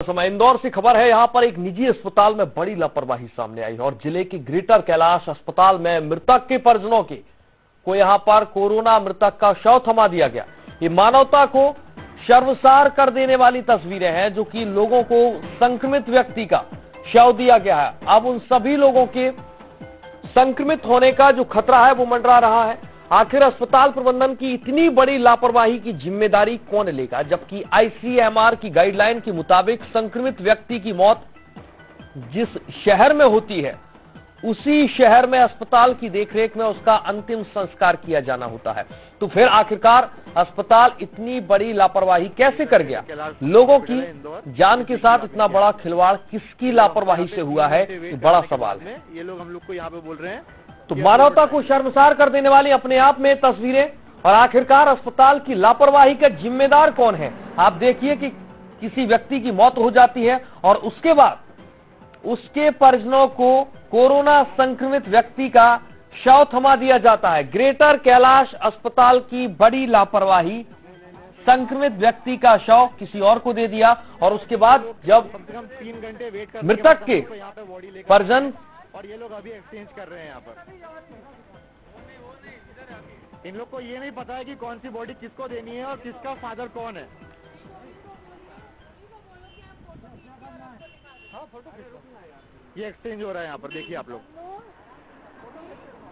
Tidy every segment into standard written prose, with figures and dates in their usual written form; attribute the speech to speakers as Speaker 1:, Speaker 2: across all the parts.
Speaker 1: समय इंदौर से खबर है। यहां पर एक निजी अस्पताल में बड़ी लापरवाही सामने आई और जिले के ग्रेटर कैलाश अस्पताल में मृतक के परिजनों को यहां पर कोरोना मृतक का शव थमा दिया गया। ये मानवता को शर्मसार कर देने वाली तस्वीरें हैं, जो कि लोगों को संक्रमित व्यक्ति का शव दिया गया है। अब उन सभी लोगों के संक्रमित होने का जो खतरा है वो मंडरा रहा है। आखिर अस्पताल प्रबंधन की इतनी बड़ी लापरवाही की जिम्मेदारी कौन लेगा, जबकि आईसीएमआर की गाइडलाइन के मुताबिक संक्रमित व्यक्ति की मौत जिस शहर में होती है उसी शहर में अस्पताल की देखरेख में उसका अंतिम संस्कार किया जाना होता है। तो फिर आखिरकार अस्पताल इतनी बड़ी लापरवाही कैसे कर गया? लोगों की जान के साथ इतना बड़ा खिलवाड़ किसकी लापरवाही से हुआ है, ये बड़ा सवाल है।
Speaker 2: ये लोग हम लोग को यहाँ पे बोल रहे हैं
Speaker 1: तो मानवता को शर्मसार कर देने वाली अपने आप में तस्वीरें, और आखिरकार अस्पताल की लापरवाही का जिम्मेदार कौन है? आप देखिए कि किसी व्यक्ति की मौत हो जाती है और उसके बाद उसके परिजनों को कोरोना संक्रमित व्यक्ति का शव थमा दिया जाता है। ग्रेटर कैलाश अस्पताल की बड़ी लापरवाही, संक्रमित व्यक्ति का शव किसी और को दे दिया और उसके बाद जब
Speaker 2: कम से कम 3 घंटे वेट कर
Speaker 1: मृतक के परिजन
Speaker 2: और ये लोग अभी एक्सचेंज कर रहे हैं यहाँ पर। इन लोग को ये नहीं पता है कि कौन सी बॉडी किसको देनी है और किसका फादर कौन है। ये एक्सचेंज हो रहा है यहाँ पर, देखिए आप लोग।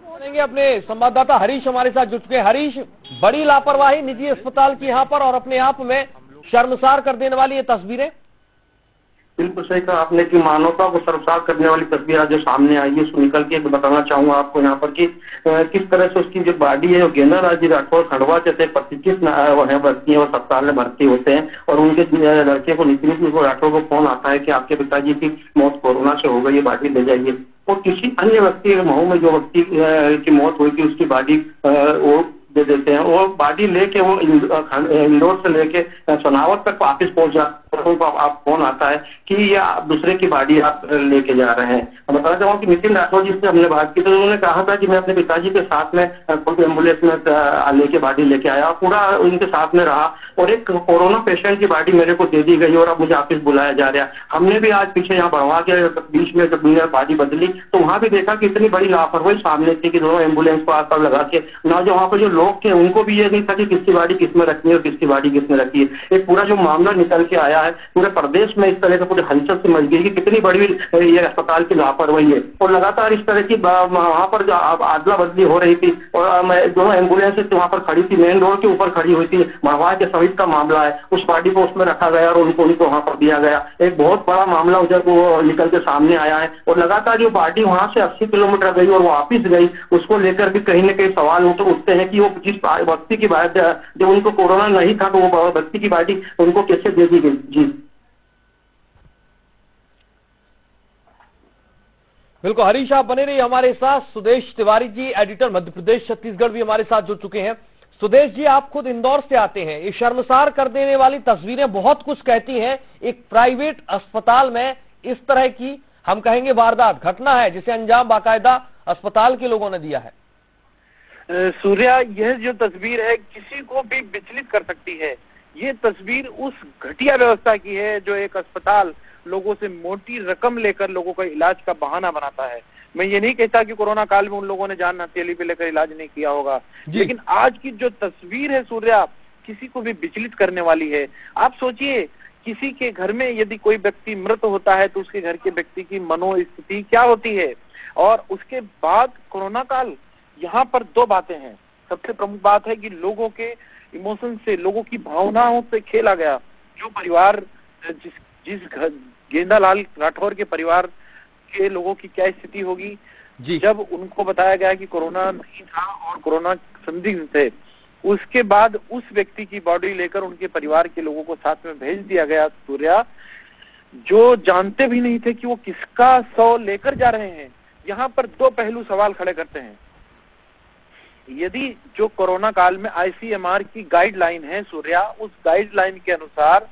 Speaker 1: बोलेंगे अपने संवाददाता हरीश हमारे साथ जुट चुके हैं। हरीश, बड़ी लापरवाही निजी अस्पताल की यहाँ पर और अपने आप में शर्मसार कर देने वाली ये तस्वीरें।
Speaker 3: बिल्कुल सही कहा आपने कि मानवता को शर्मसार करने वाली तस्वीर आज जो सामने आई है, उसको निकल के बताना चाहूंगा आपको यहाँ पर कि किस तरह से उसकी जो बॉडी है, गेंदा राजी राठौर खंडवा जैसे 25 भर्ती है और अस्पताल में भर्ती होते हैं और उनके लड़के को नितिन राठौर को फोन आता है कि आपके पिताजी की मौत कोरोना से हो गई, ये बॉडी ले जाइए। और किसी अन्य व्यक्ति मऊ में जो व्यक्ति की मौत हुई थी उसकी बॉडी वो दे देते हैं और बॉडी लेके वो इंदौर से लेके सोनावत तक वापिस पहुंच जाते हैं। आप फोन आता है कि ये आप दूसरे की बॉडी आप लेके जा रहे हैं। मैं बताना चाहूँगा कि नितिन राठौर जी से हमने बात की तो उन्होंने कहा था कि मैं अपने पिताजी के साथ में एम्बुलेंस में लेके बॉडी लेके आया, पूरा उनके साथ में रहा और एक कोरोना पेशेंट की बॉडी मेरे को दे दी गई और अब मुझे वापिस बुलाया जा रहा है। हमने भी आज पीछे यहाँ बढ़वा के बीच में जब बॉडी बदली तो वहाँ भी देखा कि इतनी बड़ी लापरवाही सामने थी कि दोनों एम्बुलेंस को आकर लगा के ना, जो वहाँ पर जो लोग थे उनको भी ये नहीं था कि किसकी बॉडी किसमें रखनी है और किसकी बॉडी किसमें रखी है। एक पूरा जो मामला निकल के आया है पूरे प्रदेश में, इस तरह का पूरे हलचल से मच गई कि कितनी बड़ी ये अस्पताल की लापरवाही है। और लगातार इस तरह की वहाँ पर जो आदला बदली हो रही थी और दोनों एम्बुलेंस वहाँ पर खड़ी थी, मेन रोड के ऊपर खड़ी हुई थी। महुआ के शहीद का मामला है, उस बॉडी को उसमें रखा गया और उनको वहाँ पर दिया गया। एक बहुत बड़ा मामला उधर को निकल के सामने आया है और लगातार जो बॉडी वहाँ से 80 किलोमीटर गई और वापिस गई, उसको लेकर भी कहीं न कहीं सवाल उठते हैं कि वो जिस व्यक्ति की बात जब उनको कोरोना नहीं था तो वो व्यक्ति की बॉडी उनको कैसे दे दी गई। जी
Speaker 1: बिल्कुल हरीश, आप बने रहिए हमारे साथ। सुदेश तिवारी जी, एडिटर मध्य प्रदेश छत्तीसगढ़, भी हमारे साथ जुड़ चुके हैं। सुदेश जी, आप खुद इंदौर से आते हैं। ये शर्मसार कर देने वाली तस्वीरें बहुत कुछ कहती हैं। एक प्राइवेट अस्पताल में इस तरह की हम कहेंगे वारदात घटना है जिसे अंजाम बाकायदा अस्पताल के लोगों ने दिया है।
Speaker 4: सूर्या, यह जो तस्वीर है किसी को भी विचलित कर सकती है। ये तस्वीर उस घटिया व्यवस्था की है जो एक अस्पताल लोगों से मोटी रकम लेकर लोगों का इलाज का बहाना बनाता है। मैं ये नहीं कहता कि कोरोना काल में उन लोगों ने जान हथेली पे लेकर इलाज नहीं किया होगा, लेकिन आज की जो तस्वीर है सूर्या, किसी को भी विचलित करने वाली है। आप सोचिए, किसी के घर में यदि कोई व्यक्ति मृत होता है तो उसके घर के व्यक्ति की मनोस्थिति क्या होती है। और उसके बाद कोरोना काल, यहाँ पर 2 बातें हैं। सबसे प्रमुख बात है कि लोगों के इमोशन से, लोगों की भावनाओं से खेला गया। जो परिवार जिस घर गेंदालाल राठौर के परिवार के लोगों की क्या स्थिति होगी जब उनको बताया गया कि कोरोना नहीं था और कोरोना संदिग्ध थे। उसके बाद उस व्यक्ति की बॉडी लेकर उनके परिवार के लोगों को साथ में भेज दिया गया सूर्या, जो जानते भी नहीं थे कि वो किसका शव लेकर जा रहे हैं। यहाँ पर 2 पहलू सवाल खड़े करते हैं। यदि जो कोरोना काल में आईसीएमआर की गाइडलाइन है सूर्या, उस गाइडलाइन के अनुसार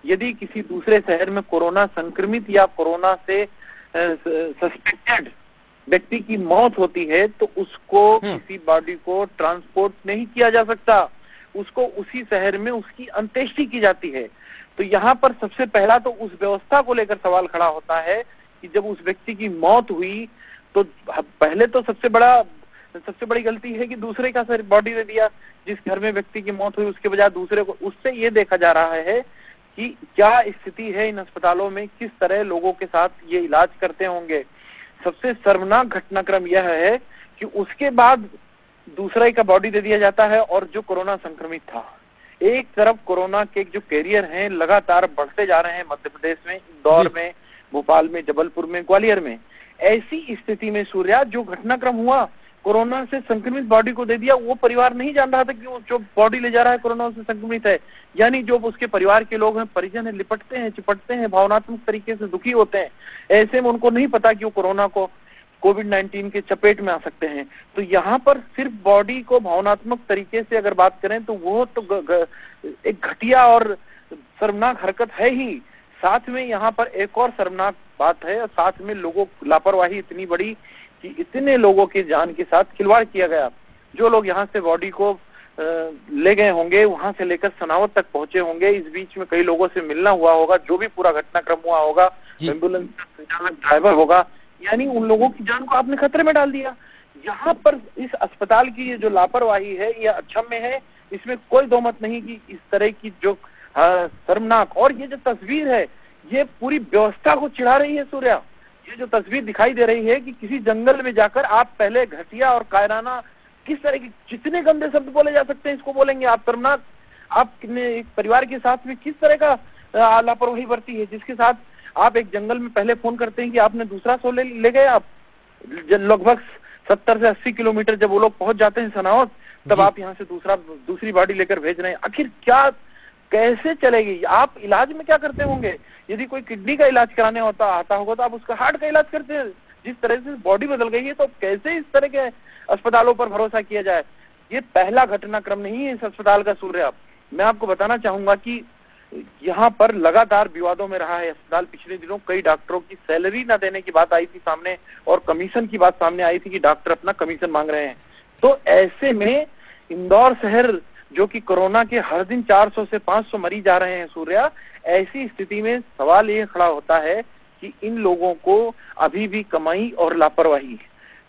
Speaker 4: यदि किसी दूसरे शहर में कोरोना संक्रमित या कोरोना से सस्पेक्टेड व्यक्ति की मौत होती है तो उसको किसी बॉडी को ट्रांसपोर्ट नहीं किया जा सकता, उसको उसी शहर में उसकी अंत्येष्टि की जाती है। तो यहाँ पर सबसे पहला तो उस व्यवस्था को लेकर सवाल खड़ा होता है कि जब उस व्यक्ति की मौत हुई तो पहले तो सबसे बड़ी गलती है कि दूसरे का सर बॉडी दे दिया। जिस घर में व्यक्ति की मौत हुई उसके बजाय दूसरे को, उससे ये देखा जा रहा है कि क्या स्थिति है इन अस्पतालों में, किस तरह लोगों के साथ ये इलाज करते होंगे। सबसे शर्मनाक घटनाक्रम यह है कि उसके बाद दूसरा का बॉडी दे दिया जाता है और जो कोरोना संक्रमित था। एक तरफ कोरोना के जो कैरियर हैं लगातार बढ़ते जा रहे हैं मध्य प्रदेश में, इंदौर में, भोपाल में, जबलपुर में, ग्वालियर में। ऐसी स्थिति में सूर्या जो घटनाक्रम हुआ, कोरोना से संक्रमित बॉडी को दे दिया, वो परिवार नहीं जान रहा था कि वो जो बॉडी ले जा रहा है कोरोना से संक्रमित है। यानी जो उसके परिवार के लोग हैं, परिजन हैं, लिपटते हैं, चिपटते हैं, भावनात्मक तरीके से दुखी होते हैं। ऐसे में उनको नहीं पता कि वो कोरोना को, कोविड-19 के चपेट में आ सकते हैं। तो यहाँ पर सिर्फ बॉडी को भावनात्मक तरीके से अगर बात करें तो वो तो एक घटिया और शर्मनाक हरकत है ही। साथ में यहाँ पर एक और शर्मनाक बात है, और साथ में लोगों लापरवाही इतनी बड़ी कि इतने लोगों की जान के साथ खिलवाड़ किया गया। जो लोग यहाँ से बॉडी को ले गए होंगे, वहां से लेकर सनावत तक पहुंचे होंगे, इस बीच में कई लोगों से मिलना हुआ होगा, जो भी पूरा घटनाक्रम हुआ होगा, एम्बुलेंस का संचालक ड्राइवर होगा, यानी उन लोगों की जान को आपने खतरे में डाल दिया। यहाँ पर इस अस्पताल की ये जो लापरवाही है, यह अक्षम्य है, इसमें कोई दो मत नहीं कि इस तरह की जो शर्मनाक, और ये जो तस्वीर है ये पूरी व्यवस्था को चिढ़ा रही है सूर्या। ये जो तस्वीर दिखाई दे रही है कि किसी जंगल में जाकर आप पहले घटिया और कायराना, किस तरह की, जितने गंदे शब्द बोले जा सकते हैं इसको बोलेंगे आप। शर्मनाक, आपने एक परिवार के साथ में किस तरह का लापरवाही बरती है, जिसके साथ आप एक जंगल में पहले फोन करते हैं कि आपने दूसरा सौ ले गए। आप लगभग 70 से 80 किलोमीटर जब वो लोग पहुंच जाते हैं सनावत, तब आप यहाँ से दूसरी बॉडी लेकर भेज रहे हैं। आखिर क्या, कैसे चलेगी? आप इलाज में क्या करते होंगे? यदि कोई किडनी का इलाज कराने आता होगा तो आप उसका हार्ट का इलाज करते हैं। जिस तरह से बॉडी बदल गई है तो कैसे इस तरह के अस्पतालों पर भरोसा किया जाए? ये पहला घटनाक्रम नहीं है इस अस्पताल का सूर्य। मैं आपको बताना चाहूंगा कि यहाँ पर लगातार विवादों में रहा है अस्पताल। पिछले दिनों कई डॉक्टरों की सैलरी न देने की बात आई थी सामने, और कमीशन की बात सामने आई थी कि डॉक्टर अपना कमीशन मांग रहे हैं। तो ऐसे में इंदौर शहर, जो कि कोरोना के हर दिन 400 से 500 मरीज आ रहे हैं सूर्या, ऐसी स्थिति में सवाल ये खड़ा होता है कि इन लोगों को अभी भी कमाई और लापरवाही,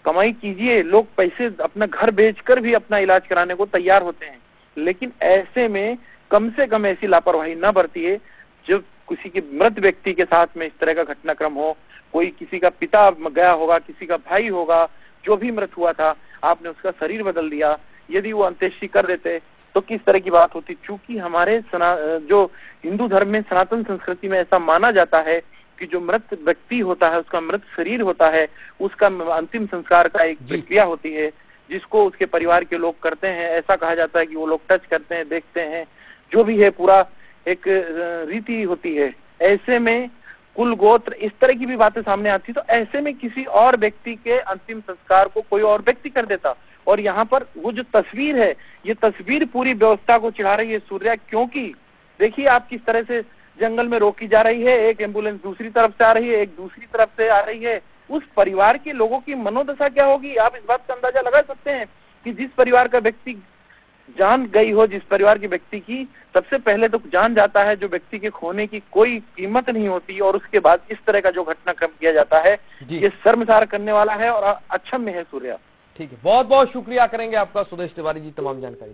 Speaker 4: कमाई कीजिए, लोग पैसे अपना घर बेचकर भी अपना इलाज कराने को तैयार होते हैं, लेकिन ऐसे में कम से कम ऐसी लापरवाही न बरतिए। जब किसी के मृत व्यक्ति के साथ में इस तरह का घटनाक्रम हो, कोई किसी का पिता गया होगा, किसी का भाई होगा, जो भी मृत हुआ था, आपने उसका शरीर बदल दिया, यदि वो अंत्येष्टि कर देते तो किस तरह की बात होती। चूंकि हमारे जो हिंदू धर्म में, सनातन संस्कृति में ऐसा माना जाता है कि जो मृत व्यक्ति होता है, उसका मृत शरीर होता है, उसका अंतिम संस्कार का एक प्रक्रिया होती है जिसको उसके परिवार के लोग करते हैं। ऐसा कहा जाता है कि वो लोग टच करते हैं, देखते हैं, जो भी है पूरा एक रीति होती है। ऐसे में कुल गोत्र, इस तरह की भी बातें सामने आती, तो ऐसे में किसी और व्यक्ति के अंतिम संस्कार को कोई और व्यक्ति कर देता। और यहाँ पर वो जो तस्वीर है, ये तस्वीर पूरी व्यवस्था को चिढ़ा रही है सूर्या। क्योंकि देखिए आप किस तरह से जंगल में रोकी जा रही है, एक एम्बुलेंस दूसरी तरफ से आ रही है, एक दूसरी तरफ से आ रही है। उस परिवार के लोगों की मनोदशा क्या होगी? आप इस बात का अंदाजा लगा सकते हैं कि जिस परिवार का व्यक्ति जान गई हो, जिस परिवार की व्यक्ति की, सबसे पहले तो जान जाता है, जो व्यक्ति के खोने की कोई कीमत नहीं होती, और उसके बाद इस तरह का जो घटनाक्रम किया जाता है, ये शर्मसार करने वाला है और अक्षम्य है सूर्या।
Speaker 1: ठीक है, बहुत बहुत शुक्रिया करेंगे आपका सुदेश तिवारी जी तमाम जानकारी।